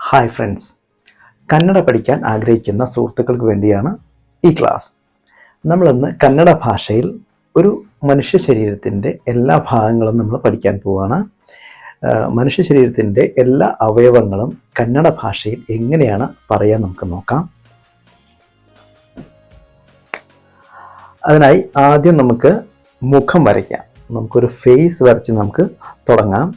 Hi friends, Kannada പഠിക്കാൻ ആഗ്രഹിക്കുന്ന സുഹൃത്തുക്കൾക്ക് വേണ്ടിയാണ് ഈ ക്ലാസ്. നമ്മളിന്ന് കന്നഡ ഭാഷയിൽ ഒരു മനുഷ്യ ശരീരത്തിൻ്റെ എല്ലാ ഭാഗങ്ങളും നമ്മൾ പഠിക്കാൻ പോവുകയാണ്. മനുഷ്യ ശരീരത്തിൻ്റെ എല്ലാ അവയവങ്ങളും കന്നഡ ഭാഷയിൽ എങ്ങനെയാണ് പറയാൻ നമുക്ക് നോക്കാം. അതിനായി ആദ്യം നമുക്ക് മുഖം വരയ്ക്കാം. നമുക്കൊരു ഫേസ് വരച്ച് നമുക്ക് തുടങ്ങാം.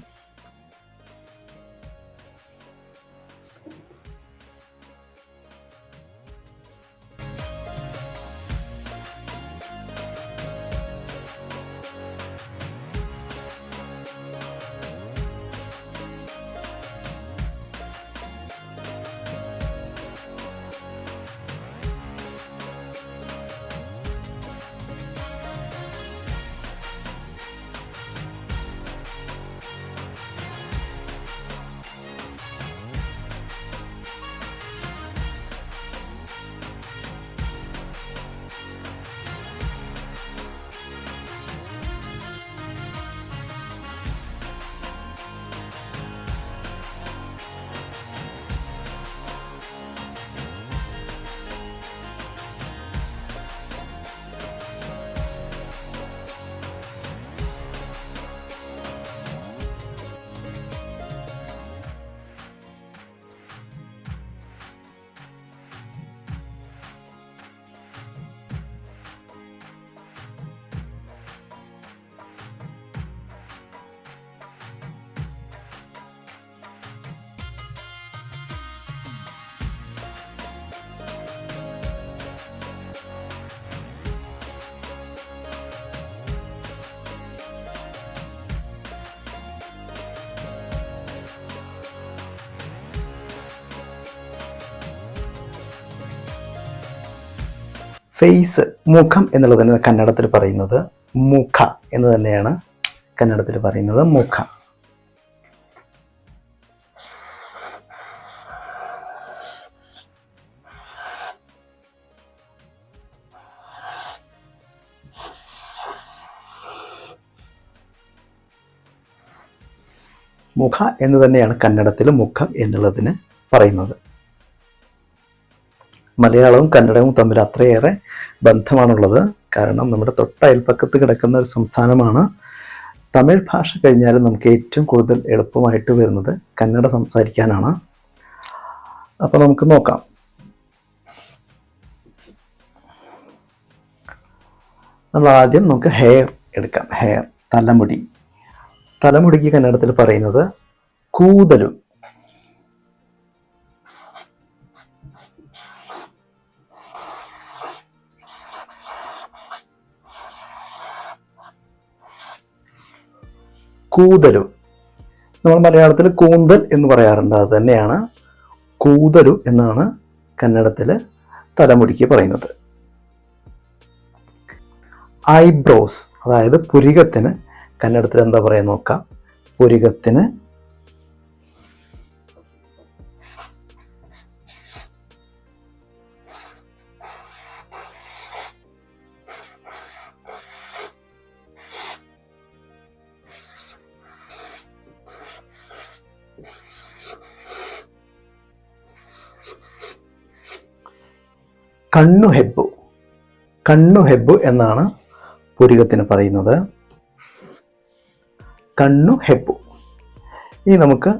ഫേസ്, മുഖം എന്നുള്ളതിന് കന്നഡത്തിൽ പറയുന്നത് മുഖ എന്ന് തന്നെയാണ് കന്നഡത്തിൽ പറയുന്നത് മുഖ. മുഖ എന്ന് തന്നെയാണ് കന്നഡത്തിൽ മുഖം എന്നുള്ളതിന് പറയുന്നത്. മലയാളവും കന്നഡവും തമ്മിൽ അത്രയേറെ ബന്ധമാണുള്ളത്. കാരണം നമ്മുടെ തൊട്ടയൽപ്പക്കത്ത് കിടക്കുന്ന ഒരു സംസ്ഥാനമാണ്. തമിഴ് ഭാഷ കഴിഞ്ഞാലും നമുക്ക് ഏറ്റവും കൂടുതൽ എളുപ്പമായിട്ട് വരുന്നത് കന്നഡ സംസാരിക്കാനാണ്. അപ്പോൾ നമുക്ക് നോക്കാം. നമ്മൾ ആദ്യം നമുക്ക് ഹെയർ എടുക്കാം. ഹെയർ, തലമുടി. തലമുടിക്ക് കന്നഡത്തിൽ പറയുന്നത് കൂതലു. കൂതലു. നമ്മൾ മലയാളത്തിൽ കൂന്തൽ എന്ന് പറയാറുണ്ട്. അത് തന്നെയാണ് കൂതലു എന്നാണ് കന്നഡത്തിൽ തലമുടിക്ക് പറയുന്നത്. ഐബ്രോസ്, അതായത് പുരികത്തിന് കന്നഡത്തിൽ എന്താ പറയാൻ നോക്കാം. പുരികത്തിന് കണ്ണുഹെബ്ബു. കണ്ണുഹെബ്ബു എന്നാണ് പുരികത്തിന് പറയുന്നത്. കണ്ണുഹെബ്ബു. ഇനി നമുക്ക്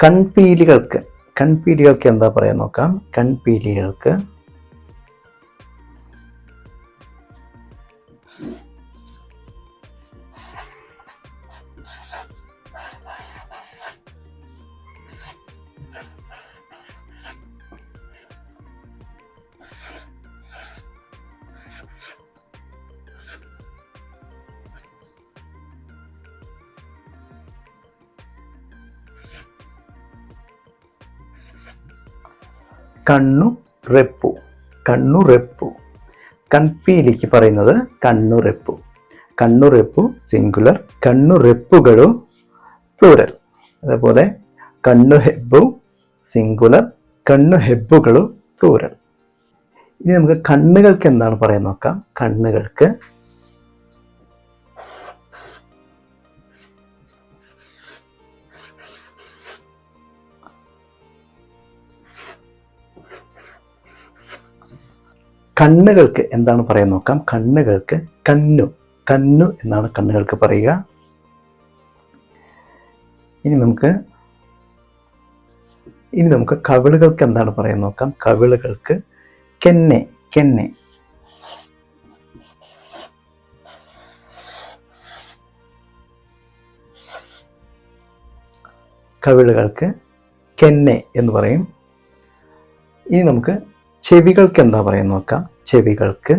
കൺപീലികൾക്ക് എന്താ പറയാൻ നോക്കാം. കൺപീലികൾക്ക് കണ്ണുറെപ്പു. കണ്ണുറെപ്പു. കൺപീലിക്ക് പറയുന്നത് കണ്ണുറെപ്പു. കണ്ണുറെപ്പു സിംഗുലർ, കണ്ണുറെപ്പുകളു പ്ലൂരൽ. അതേപോലെ കണ്ണുഹെബ്ബു സിംഗുലർ, കണ്ണുഹെബ്ബുകളു പ്ലൂരൽ. ഇനി നമുക്ക് കണ്ണുകൾക്ക് എന്താണ് പറയാൻ നോക്കാം. കണ്ണുകൾക്ക് കണ്ണുകൾക്ക് എന്താണ് പറയാൻ നോക്കാം. കണ്ണുകൾക്ക് കന്നു, കന്നു എന്നാണ് കണ്ണുകൾക്ക് പറയുക. ഇനി നമുക്ക് കവിളുകൾക്ക് എന്താണ് പറയാൻ നോക്കാം. കവിളുകൾക്ക് കെന്നെ, കെന്നെ. കവിളുകൾക്ക് കെന്നെ എന്ന് പറയും. ഇനി നമുക്ക് ചെവികൾക്ക് എന്താ പറയാൻ നോക്കാം. ചെവികൾക്ക്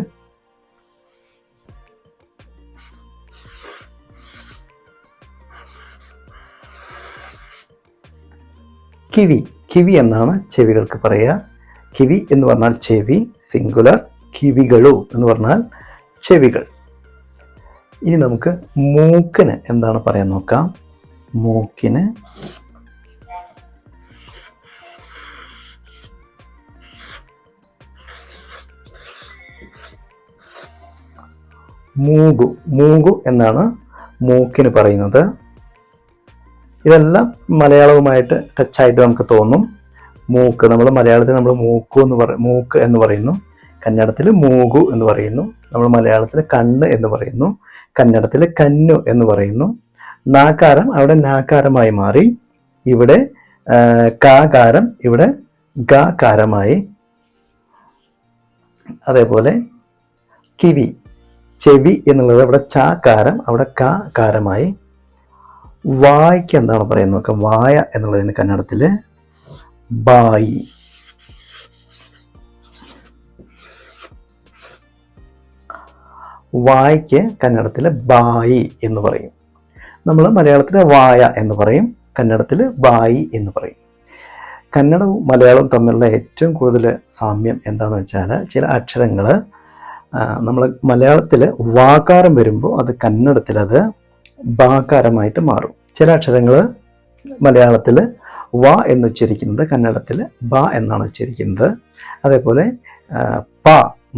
കിവി, കിവി എന്നാണ് ചെവികൾക്ക് പറയുക. കിവി എന്ന് പറഞ്ഞാൽ ചെവി സിംഗുലർ, കിവികളു എന്ന് പറഞ്ഞാൽ ചെവികൾ. ഇനി നമുക്ക് മൂക്കിന് എന്താണ് പറയാൻ നോക്കാം. മൂക്കിന് മൂഗു, മൂഗു എന്നാണ് മൂക്കിന് പറയുന്നത്. ഇതെല്ലാം മലയാളവുമായിട്ട് ടച്ചായിട്ട് നമുക്ക് തോന്നും. മൂക്ക്, നമ്മൾ മലയാളത്തിൽ നമ്മൾ മൂക്ക് എന്ന് പറയുന്നു, കന്നഡത്തിൽ മൂഗു എന്ന് പറയുന്നു, നമ്മൾ മലയാളത്തിൽ കണ്ണ് എന്ന് പറയുന്നു, കന്നഡത്തിൽ കന്നു എന്ന് പറയുന്നു. നാകാരം അവിടെ നാകാരമായി മാറി, ഇവിടെ കാകാരം ഇവിടെ ഗാകാരമായി. അതേപോലെ കിവി, ചെവി എന്നുള്ളത് അവിടെ ചാകാരം അവിടെ കാകാരമായി. വായ്ക്ക് എന്താണ് പറയുന്നത് നോക്കാം. വായ എന്നുള്ളതിന് കന്നഡത്തില് ബായി. വായ്ക്ക് കന്നഡത്തില് ബായി എന്ന് പറയും. നമ്മൾ മലയാളത്തില് വായ എന്ന് പറയും, കന്നഡത്തില് ബായി എന്ന് പറയും. കന്നഡവും മലയാളവും തമ്മിലുള്ള ഏറ്റവും കൂടുതൽ സാമ്യം എന്താണെന്ന് വെച്ചാൽ, ചില അക്ഷരങ്ങൾ നമ്മൾ മലയാളത്തിൽ വാകാരം വരുമ്പോൾ അത് കന്നഡത്തിൽ അത് ബാകാരമായിട്ട് മാറും. ചില അക്ഷരങ്ങൾ മലയാളത്തിൽ വ എന്ന് ഉച്ചരിക്കുന്നത് കന്നഡത്തിൽ ബ എന്നാണ് ഉച്ചരിക്കുന്നത്. അതേപോലെ പ,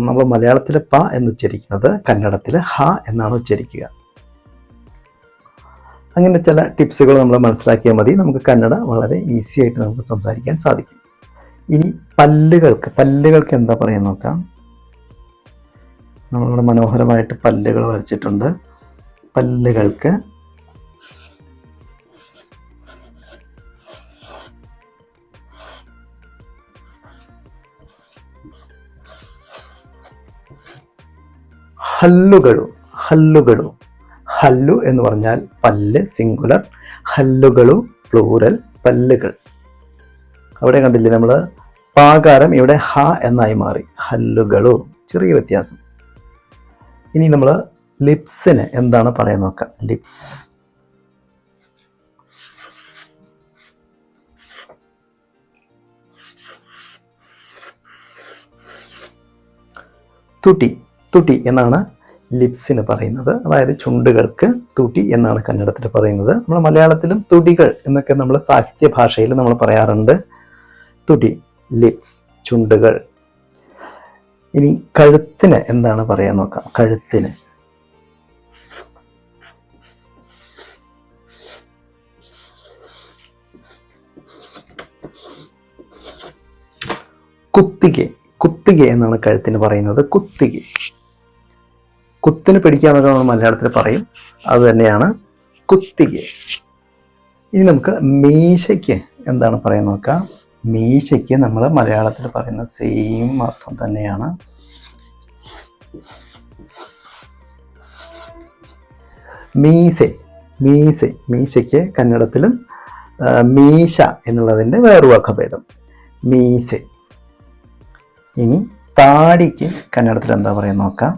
നമ്മൾ മലയാളത്തിൽ പ എന്ന് ഉച്ചരിക്കുന്നത് കന്നഡത്തിൽ ഹ എന്നാണ് ഉച്ചരിക്കുക. അങ്ങനെ ചില ടിപ്സുകൾ നമ്മൾ മനസ്സിലാക്കിയാൽ മതി, നമുക്ക് കന്നഡ വളരെ ഈസി ആയിട്ട് നമുക്ക് സംസാരിക്കാൻ സാധിക്കും. ഇനി പല്ലുകൾക്ക് എന്താ പറയാൻ നോക്കാം. നമ്മളിവിടെ മനോഹരമായിട്ട് പല്ലുകൾ വരച്ചിട്ടുണ്ട്. പല്ലുകൾക്ക് ഹല്ലുകളു, ഹല്ലുകളു. ഹല്ലു എന്ന് പറഞ്ഞാൽ പല്ല് സിംഗുലർ, ഹല്ലുകളു പ്ലൂറൽ, പല്ലുകൾ. അവിടെ കണ്ടില്ലേ നമ്മൾ പാകാരം ഇവിടെ ഹ എന്നായി മാറി, ഹല്ലുകളു. ചെറിയ വ്യത്യാസം. ഇനി നമ്മൾ ലിപ്സിന് എന്താണ് പറയാൻ നോക്കാം. ലിപ്സ്, തുടി, തുടി എന്നാണ് ലിപ്സിന് പറയുന്നത്. അതായത് ചുണ്ടുകൾക്ക് തുടി എന്നാണ് കന്നഡത്തിൽ പറയുന്നത്. നമ്മൾ മലയാളത്തിലും തുടികൾ എന്നൊക്കെ നമ്മൾ സാഹിത്യ ഭാഷയിൽ നമ്മൾ പറയാറുണ്ട്. തുടി, ലിപ്സ്, ചുണ്ടുകൾ. ഇനി കഴുത്തിന് എന്താണ് പറയാൻ നോക്കാം. കഴുത്തിന് കുത്തിക, കുത്തിക എന്നാണ് കഴുത്തിന് പറയുന്നത്. കുത്തിക, കുത്തിന് പിടിക്കാന്നൊക്കെ നമ്മൾ മലയാളത്തിൽ പറയും, അത് തന്നെയാണ് കുത്തിക. ഇനി നമുക്ക് മീശയ്ക്ക് എന്താണ് പറയാൻ നോക്കാം. മീശയ്ക്ക് നമ്മൾ മലയാളത്തിൽ പറയുന്ന സെയിം അർത്ഥം തന്നെയാണ്. മീസെ, മീസെ. മീശയ്ക്ക് കന്നഡത്തിലും മീശ എന്നുള്ളതിൻ്റെ വേറൊരു വകഭേദം മീസെ. ഇനി താടിക്ക് കന്നഡത്തിൽ എന്താ പറയാൻ നോക്കാം.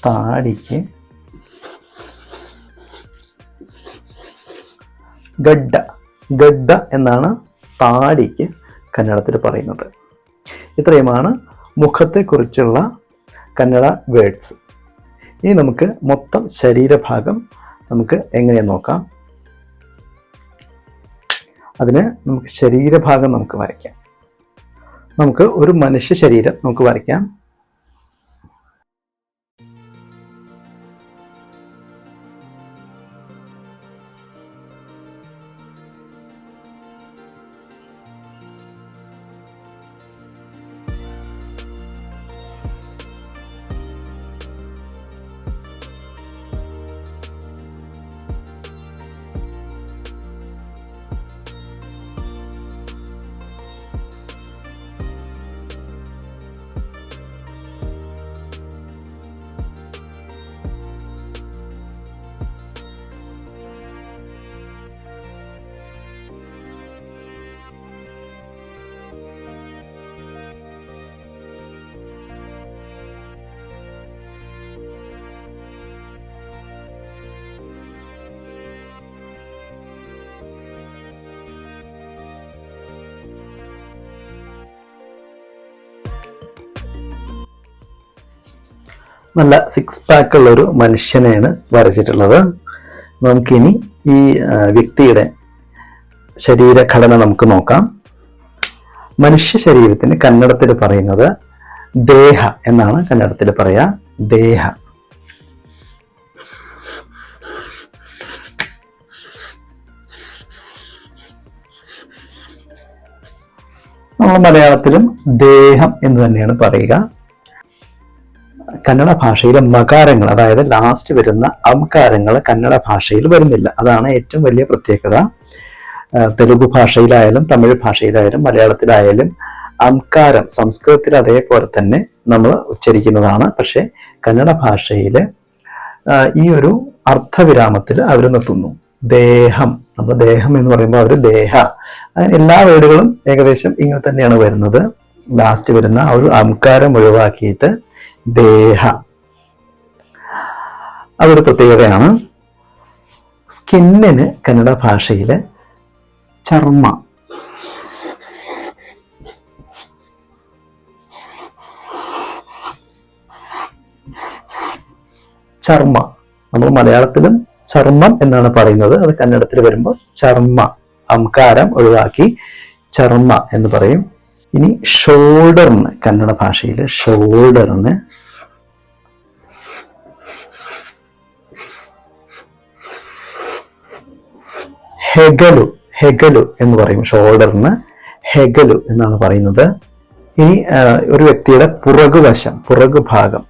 താടിക്ക് ഗഡ്ഡ, ഗഡ്ഡ എന്നാണ് താടിക്ക് കന്നഡത്തിൽ പറയുന്നത്. ഇത്രയുമാണ് മുഖത്തെക്കുറിച്ചുള്ള കന്നഡ വേർഡ്സ്. ഇനി നമുക്ക് മൊത്തം ശരീരഭാഗം നമുക്ക് എങ്ങനെയാന്ന് നോക്കാം. അതിന് നമുക്ക് ശരീരഭാഗം നമുക്ക് വരയ്ക്കാം. നമുക്ക് ഒരു മനുഷ്യ ശരീരം നമുക്ക് വരയ്ക്കാം. നല്ല സിക്സ് പാക്ക് ഉള്ള ഒരു മനുഷ്യനെയാണ് വരച്ചിട്ടുള്ളത്. നമുക്കിനി ഈ വ്യക്തിയുടെ ശരീരഘടന നമുക്ക് നോക്കാം. മനുഷ്യ ശരീരത്തിന് കന്നഡത്തിൽ പറയുന്നത് ദേഹ എന്നാണ് കന്നഡത്തിൽ പറയാ. ദേഹ. നമ്മൾ മലയാളത്തിലും ദേഹം എന്ന് തന്നെയാണ് പറയുക. കന്നഡ ഭാഷയിലെ മകാരങ്ങൾ, അതായത് ലാസ്റ്റ് വരുന്ന അംകാരങ്ങൾ കന്നഡ ഭാഷയിൽ വരുന്നില്ല. അതാണ് ഏറ്റവും വലിയ പ്രത്യേകത. തെലുഗു ഭാഷയിലായാലും തമിഴ് ഭാഷയിലായാലും മലയാളത്തിലായാലും അംകാരം സംസ്കൃതത്തിൽ അതേപോലെ തന്നെ നമ്മൾ ഉച്ചരിക്കുന്നതാണ്. പക്ഷെ കന്നഡ ഭാഷയിൽ ഈ ഒരു അർത്ഥവിരാമത്തിൽ അവർ നിർത്തുന്നു. ദേഹം, നമ്മൾ ദേഹം എന്ന് പറയുമ്പോൾ അവർ ദേഹ. അങ്ങനെ എല്ലാ വേർഡുകളും ഏകദേശം ഇങ്ങനെ തന്നെയാണ് വരുന്നത്. ലാസ്റ്റ് വരുന്ന ആ ഒരു അംകാരം ഒഴിവാക്കിയിട്ട് ദേഹ. അതൊരു പ്രത്യേകതയാണ്. സ്കിന്നിന് കന്നഡ ഭാഷയിൽ ചർമ്മ. ചർമ്മ. നമ്മൾ മലയാളത്തിലും ചർമ്മം എന്നാണ് പറയുന്നത്. അത് കന്നഡത്തിൽ വരുമ്പോൾ ചർമ്മ, അംകാരം ഒഴിവാക്കി ചർമ്മ എന്ന് പറയും. ഇനി ഷോൾഡറിന് കന്നഡ ഭാഷയിൽ ഷോൾഡറിന് ഹെഗലു. ഹെഗലു എന്ന് പറയും. ഷോൾഡറിന് ഹെഗലു എന്നാണ് പറയുന്നത്. ഇനി ഒരു വ്യക്തിയുടെ പുറകുവശം, പുറകുഭാഗം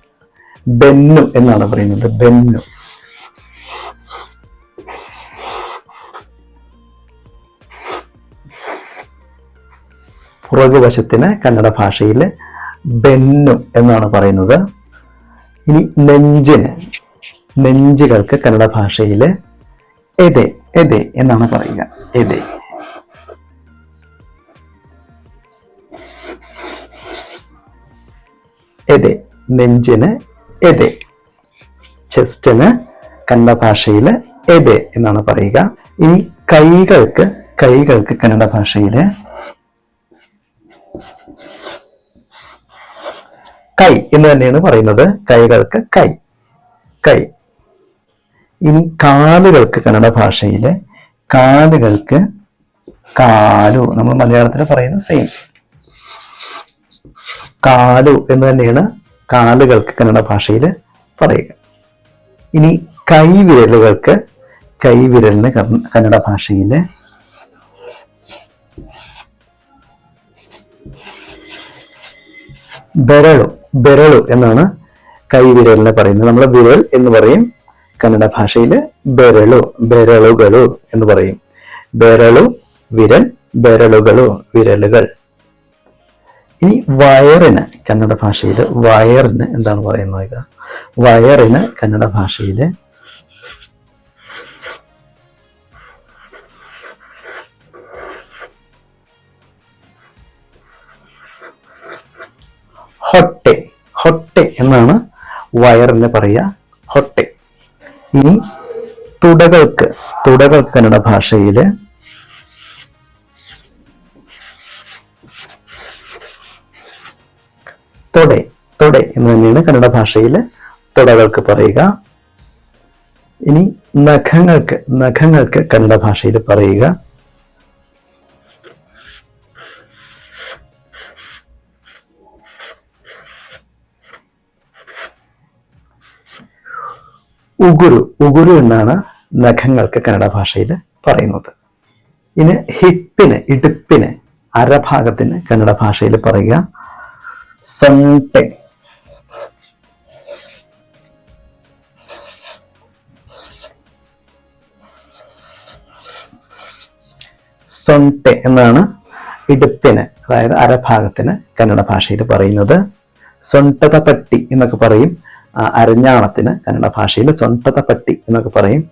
ബെന്നു എന്നാണ് പറയുന്നത്. ബെന്നു. പുറകുവശത്തിന് കന്നഡ ഭാഷയിൽ ബെന്നു എന്നാണ് പറയുന്നത്. ഇനി നെഞ്ചിന്, നെഞ്ചുകൾക്ക് കന്നഡ ഭാഷയിൽ എതെ. എതെ എന്നാണ് പറയുക. എതെ. എതെ. നെഞ്ചിന് എതെ. ചെസ്റ്റിന് കന്നഡ ഭാഷയിൽ എതെ എന്നാണ് പറയുക. ഇനി കൈകൾക്ക്, കൈകൾക്ക് കന്നഡ ഭാഷയിൽ കൈ എന്ന് തന്നെയാണ് പറയുന്നത്. കൈകൾക്ക് കൈ. കൈ. ഇനി കാലുകൾക്ക് കന്നഡ ഭാഷയിൽ കാലുകൾക്ക് കാലു. നമ്മൾ മലയാളത്തിൽ പറയുന്ന സെയിം കാലു എന്ന് തന്നെയാണ് കാലുകൾക്ക് കന്നഡ ഭാഷയിൽ പറയുക. ഇനി കൈവിരലുകൾക്ക്, കൈവിരലിന് കന്നഡ ഭാഷയിൽ ബെരളു. ബെരളു എന്നാണ് കൈവിരലിനെ പറയുന്നത്. നമ്മൾ വിരൽ എന്ന് പറയും. കന്നഡ ഭാഷയിൽ ബെരളു, ബെരളുകളു എന്ന് പറയും. ബെരളു വിരൽ, ബെരളുകളു വിരലുകൾ. ഇനി വയറിന് കന്നഡ ഭാഷയിൽ വയറിന് എന്താണ് പറയുന്നത്? വയറിന് കന്നഡ ഭാഷയിൽ ഹൊട്ടെ. ഹൊട്ടെ എന്നാണ് വയറിന് പറയുക. ഹൊട്ടെ. ഇനി തുടകൾക്ക്, തുടകൾക്ക് കന്നഡ ഭാഷയിൽ തൊടെ. തൊടെ എന്ന് തന്നെയാണ് കന്നഡ ഭാഷയിൽ തുടകൾക്ക് പറയുക. ഇനി നഖങ്ങൾക്ക്, നഖങ്ങൾക്ക് കന്നഡ ഭാഷയിൽ പറയുക ഉഗുരു. ഉഗുരു എന്നാണ് നഖങ്ങൾക്ക് കന്നഡ ഭാഷയിൽ പറയുന്നത്. ഇനി ഹിപ്പിന്, ഇടുപ്പിന്, അരഭാഗത്തിന് കന്നഡ ഭാഷയിൽ പറയുക സൊണ്ടെ. സൊണ്ടെ എന്നാണ് ഇടുപ്പിന്, അതായത് അരഭാഗത്തിന് കന്നഡ ഭാഷയിൽ പറയുന്നത്. സൊണ്ടതപട്ടി എന്നൊക്കെ പറയും. അരഞ്ഞാണത്തിന് കന്നഡ ഭാഷയിൽ സൊണ്ടതപട്ടി എന്നൊക്കെ പറയും.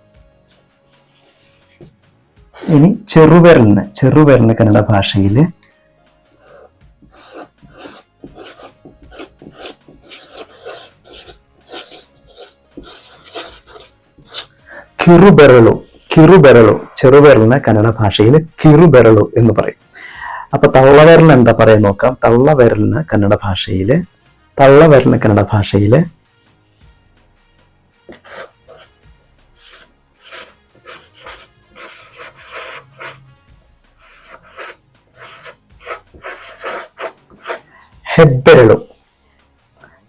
ഇനി ചെറുവിരലിന്, ചെറുവിരലിന് കന്നഡ ഭാഷയിൽ കിറുബെരളു. കിറുബെരളു. ചെറുവിരലിന് കന്നഡ ഭാഷയിൽ കിറുബെരളു എന്ന് പറയും. അപ്പൊ തള്ളവിരലിന് എന്താ പറയാൻ നോക്കാം. തള്ളവിരലിന് കന്നഡ ഭാഷയിൽ, തള്ളവിരലിന് കന്നഡ ഭാഷയിൽ ಹೆಬ್ಬೆರಳು.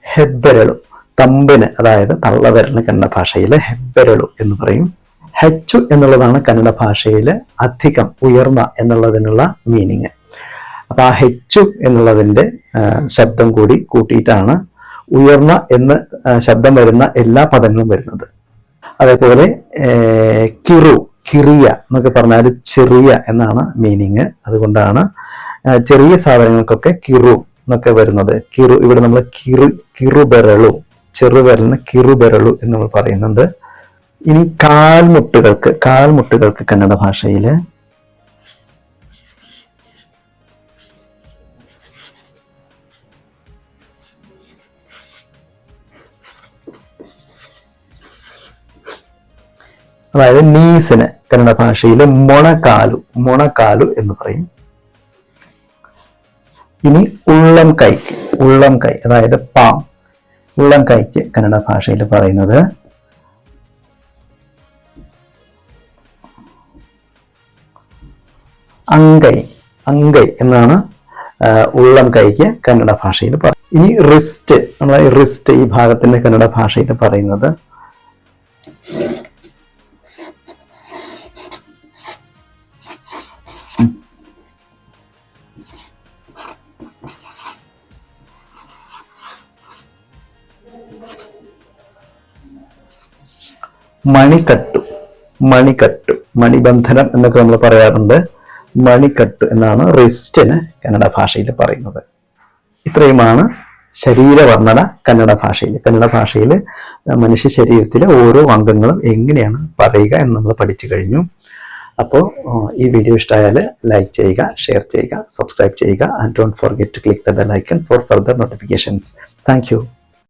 ಹೆಬ್ಬೆರಳು തമ്പിന്, അതായത് തള്ളവിരലിന് കന്നഡ ഭാഷയിൽ ഹെಬ್ಬെരളു എന്ന് പറയും. ഹെച്ചു എന്നുള്ളതാണ് കന്നഡ ഭാഷയിൽ അധികം, ഉയർന്ന എന്നുള്ളതിനുള്ള മീനിങ്. അപ്പൊ ആ ഹെച്ചു എന്നുള്ളതിന്റെ ശബ്ദം കൂടി കൂട്ടിയിട്ടാണ് ഉയർന്ന എന്ന് ശബ്ദം വരുന്ന എല്ലാ പദങ്ങളും വരുന്നത്. അതേപോലെ കിറു, കിറിയ എന്നൊക്കെ പറഞ്ഞാൽ ചെറിയ എന്നാണ് മീനിങ്. അതുകൊണ്ടാണ് ചെറിയ സാധനങ്ങൾക്കൊക്കെ കിറു എന്നൊക്കെ വരുന്നത്. കിറു, ഇവിടെ നമ്മൾ കിറുബെരളു, ചെറുവിരലിന് കിറുബെരളു എന്ന് നമ്മൾ പറയുന്നുണ്ട്. ഇനി കാൽമുട്ടുകൾക്ക് കന്നഡ ഭാഷയില് അതായത് നീസിന് കന്നഡ ഭാഷയിൽ മൊണക്കാലു എന്ന് പറയും. ഇനി ഉള്ളം കൈ അതായത് പാം, ഉള്ളം കൈക്ക് കന്നഡ ഭാഷയിൽ പറയുന്നത് അങ്കൈ എന്നാണ് ഉള്ളം കൈക്ക് കന്നഡ ഭാഷയിൽ പറയുന്നത്. ഇനി റിസ്റ്റ്, നമ്മളെ റിസ്റ്റ് ഈ ഭാഗത്തിന്റെ കന്നഡ ഭാഷയിൽ പറയുന്നത് മണിക്കട്ടു, മണിബന്ധനം എന്നൊക്കെ നമ്മൾ പറയാറുണ്ട്. മണിക്കട്ടു എന്നാണ് റിസ്റ്റിന് കന്നഡ ഭാഷയിൽ പറയുന്നത്. ഇത്രയുമാണ് ശരീരവർണ്ണന കന്നഡ ഭാഷയിൽ മനുഷ്യ ശരീരത്തിലെ ഓരോ അംഗങ്ങളും എങ്ങനെയാണ് പറയുക എന്ന് നമ്മൾ പഠിച്ചു കഴിഞ്ഞു. അപ്പോൾ ഈ വീഡിയോ ഇഷ്ടമായാൽ ലൈക്ക് ചെയ്യുക, ഷെയർ ചെയ്യുക, സബ്സ്ക്രൈബ് ചെയ്യുക. And don't forget to click the bell icon for further notifications. Thank U.